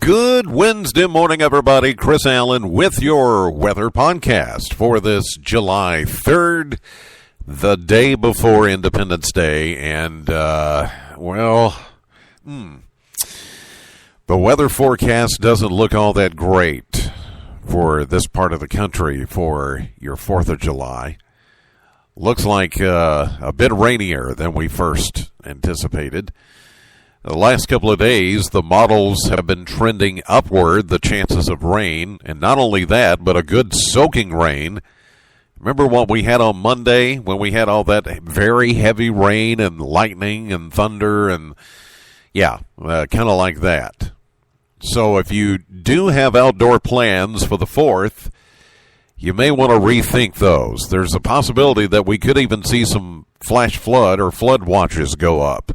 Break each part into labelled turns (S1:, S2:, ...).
S1: Good Wednesday morning, everybody. Chris Allen with your weather podcast for this July 3rd, the day before Independence Day. And, the weather forecast doesn't look all that great for this part of the country for your 4th of July. Looks like a bit rainier than we first anticipated. The last couple of days, the models have been trending upward, the chances of rain, and not only that, but a good soaking rain. Remember what we had on Monday when we had all that very heavy rain and lightning and thunder and, kind of like that. So if you do have outdoor plans for the 4th, you may want to rethink those. There's a possibility that we could even see some flash flood or flood watches go up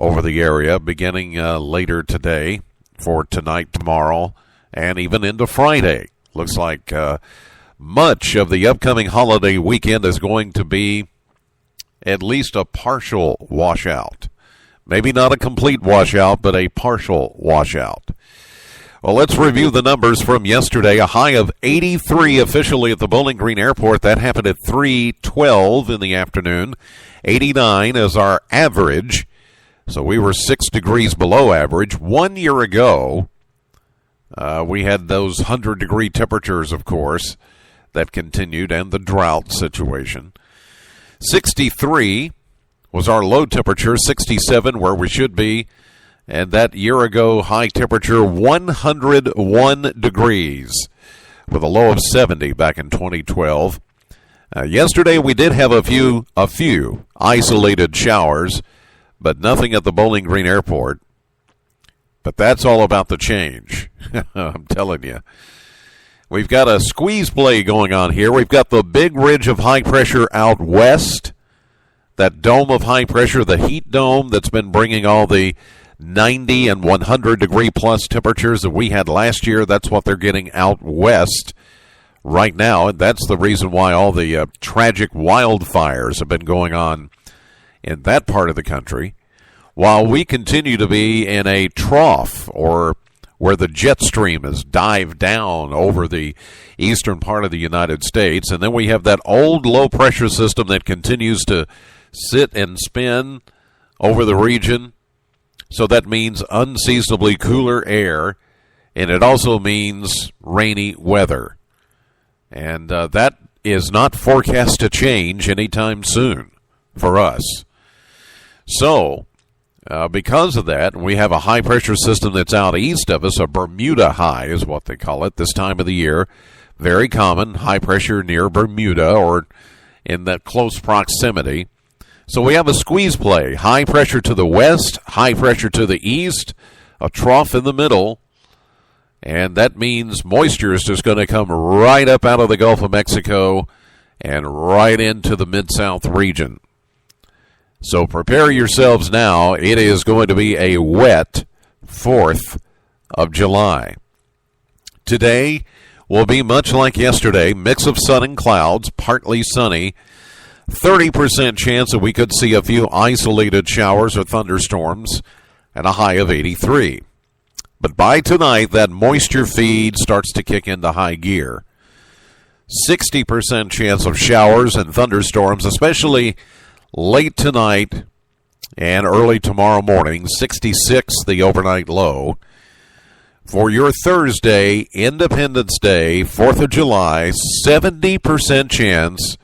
S1: over the area beginning later today for tonight, tomorrow, and even into Friday. Looks like much of the upcoming holiday weekend is going to be at least a partial washout. Maybe not a complete washout, but a partial washout. Well, let's review the numbers from yesterday. A high of 83 officially at the Bowling Green Airport. That happened at 3:12 in the afternoon. 89 is our average. So we were 6 degrees below average. 1 year ago, we had those 100-degree temperatures, of course, that continued, and the drought situation. 63 was our low temperature, 67 where we should be, and that year ago high temperature, 101 degrees, with a low of 70 back in 2012. Yesterday we did have a few isolated showers, but nothing at the Bowling Green Airport. But that's all about the change. I'm telling you. We've got a squeeze play going on here. We've got the big ridge of high pressure out west. That dome of high pressure, the heat dome that's been bringing all the 90 and 100 degree plus temperatures that we had last year. That's what they're getting out west right now. And that's the reason why all the tragic wildfires have been going on in that part of the country, while we continue to be in a trough, or where the jet stream has dived down over the eastern part of the United States. And then we have that old low-pressure system that continues to sit and spin over the region. So that means unseasonably cooler air, and it also means rainy weather. And that is not forecast to change anytime soon for us. So, because of that, we have a high-pressure system that's out east of us. A Bermuda high is what they call it this time of the year. Very common, high pressure near Bermuda or in that close proximity. So we have a squeeze play. High pressure to the west, high pressure to the east, a trough in the middle. And that means moisture is just going to come right up out of the Gulf of Mexico and right into the Mid-South region. So prepare yourselves now. It is going to be a wet 4th of July. Today will be much like yesterday, mix of sun and clouds, partly sunny. 30% chance that we could see a few isolated showers or thunderstorms, and a high of 83. But by tonight, that moisture feed starts to kick into high gear. 60% chance of showers and thunderstorms, especially late tonight and early tomorrow morning. 66 the overnight low. For your Thursday, Independence Day, 4th of July, 70% chance.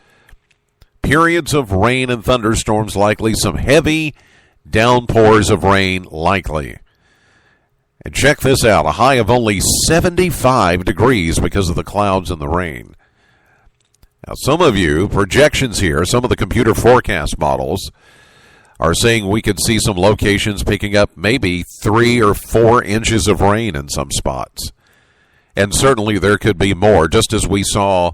S1: Periods of rain and thunderstorms likely. Some heavy downpours of rain likely. And check this out. A high of only 75 degrees because of the clouds and the rain. Now, some of you, projections here, some of the computer forecast models are saying we could see some locations picking up maybe 3 or 4 inches of rain in some spots. And certainly there could be more. Just as we saw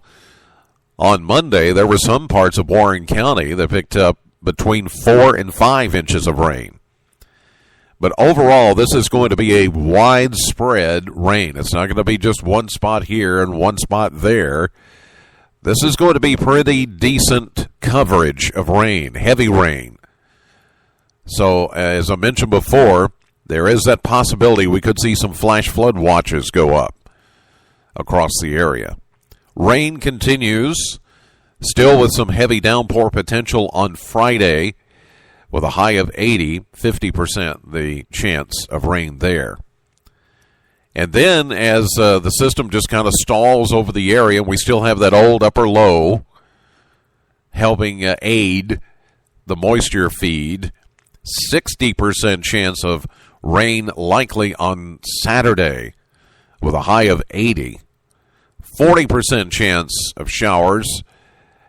S1: on Monday, there were some parts of Warren County that picked up between 4 and 5 inches of rain. But overall, this is going to be a widespread rain. It's not going to be just one spot here and one spot there. This is going to be pretty decent coverage of rain, heavy rain. So, as I mentioned before, there is that possibility we could see some flash flood watches go up across the area. Rain continues, still with some heavy downpour potential on Friday, with a high of 80, 50% the chance of rain there. And then as the system just kind of stalls over the area, we still have that old upper low helping aid the moisture feed. 60% chance of rain likely on Saturday with a high of 80. 40% chance of showers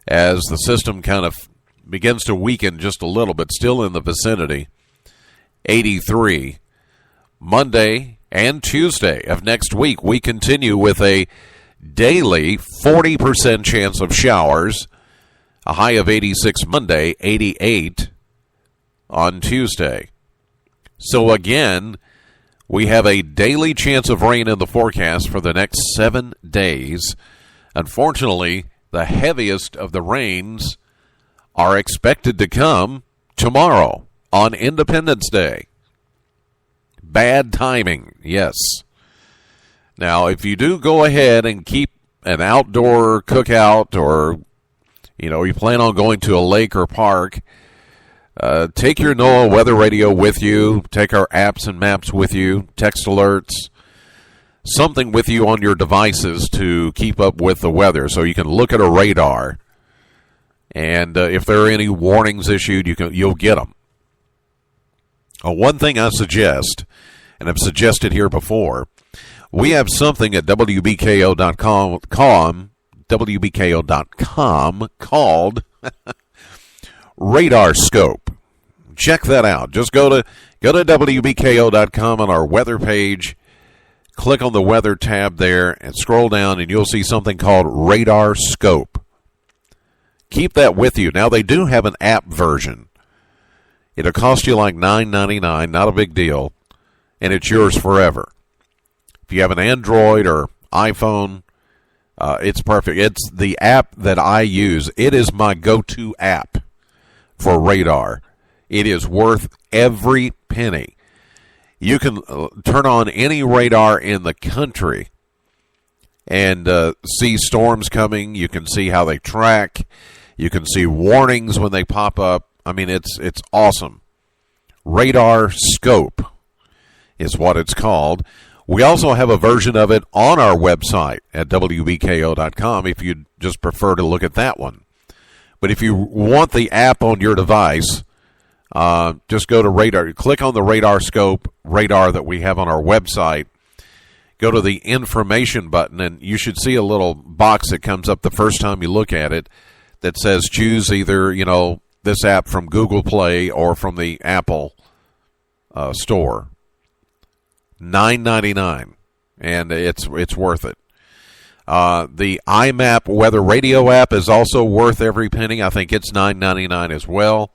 S1: as the system kind of begins to weaken just a little bit, still in the vicinity. 83. Monday and Tuesday of next week, we continue with a daily 40% chance of showers, a high of 86 Monday, 88 on Tuesday. So again, we have a daily chance of rain in the forecast for the next 7 days. Unfortunately, the heaviest of the rains are expected to come tomorrow on Independence Day. Bad timing, yes. Now, if you do go ahead and keep an outdoor cookout, or you plan on going to a lake or park, take your NOAA weather radio with you. Take our apps and maps with you, text alerts, something with you on your devices to keep up with the weather, so you can look at a radar. And if there are any warnings issued, you'll get them. One thing I suggest, and I've suggested here before, we have something at WBKO.com called Radar Scope. Check that out. Just go to WBKO.com on our weather page, click on the weather tab there, and scroll down, and you'll see something called Radar Scope. Keep that with you. Now, they do have an app version. It'll cost you like $9.99, not a big deal, and it's yours forever. If you have an Android or iPhone, it's perfect. It's the app that I use. It is my go-to app for radar. It is worth every penny. You can turn on any radar in the country and see storms coming. You can see how they track. You can see warnings when they pop up. I mean, it's awesome. Radar Scope is what it's called. We also have a version of it on our website at WBKO.com if you'd just prefer to look at that one. But if you want the app on your device, just go to Radar. Click on the Radar Scope radar that we have on our website. Go to the information button, and you should see a little box that comes up the first time you look at it that says choose either, this app from Google Play or from the Apple store. $9.99, and it's worth it. The iMap Weather Radio app is also worth every penny. I think it's $9.99 as well.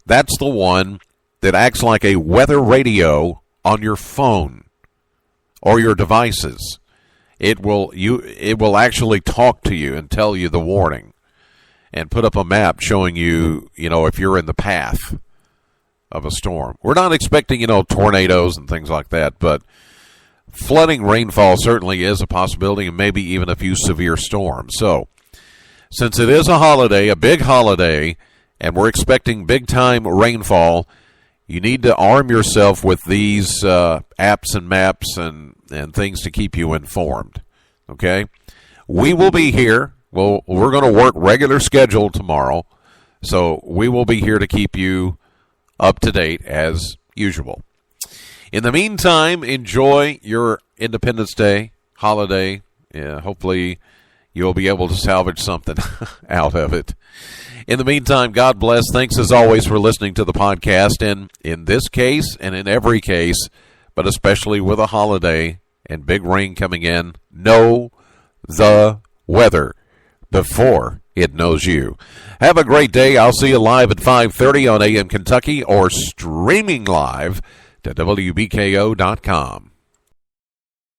S1: That's the one that acts like a weather radio on your phone or your devices. It will actually talk to you and tell you the warning, and put up a map showing you, if you're in the path of a storm. We're not expecting, tornadoes and things like that, but flooding rainfall certainly is a possibility, and maybe even a few severe storms. So, since it is a holiday, a big holiday, and we're expecting big-time rainfall, you need to arm yourself with these apps and maps and things to keep you informed. Okay? We will be here. Well, we're going to work regular schedule tomorrow, so we will be here to keep you up to date as usual. In the meantime, enjoy your Independence Day holiday. Hopefully, you'll be able to salvage something out of it. In the meantime, God bless. Thanks as always for listening to the podcast. And in this case, and in every case, but especially with a holiday and big rain coming in, know the weather before it knows you. Have a great day. I'll see you live at 5:30 on AM Kentucky or streaming live to WBKO.com.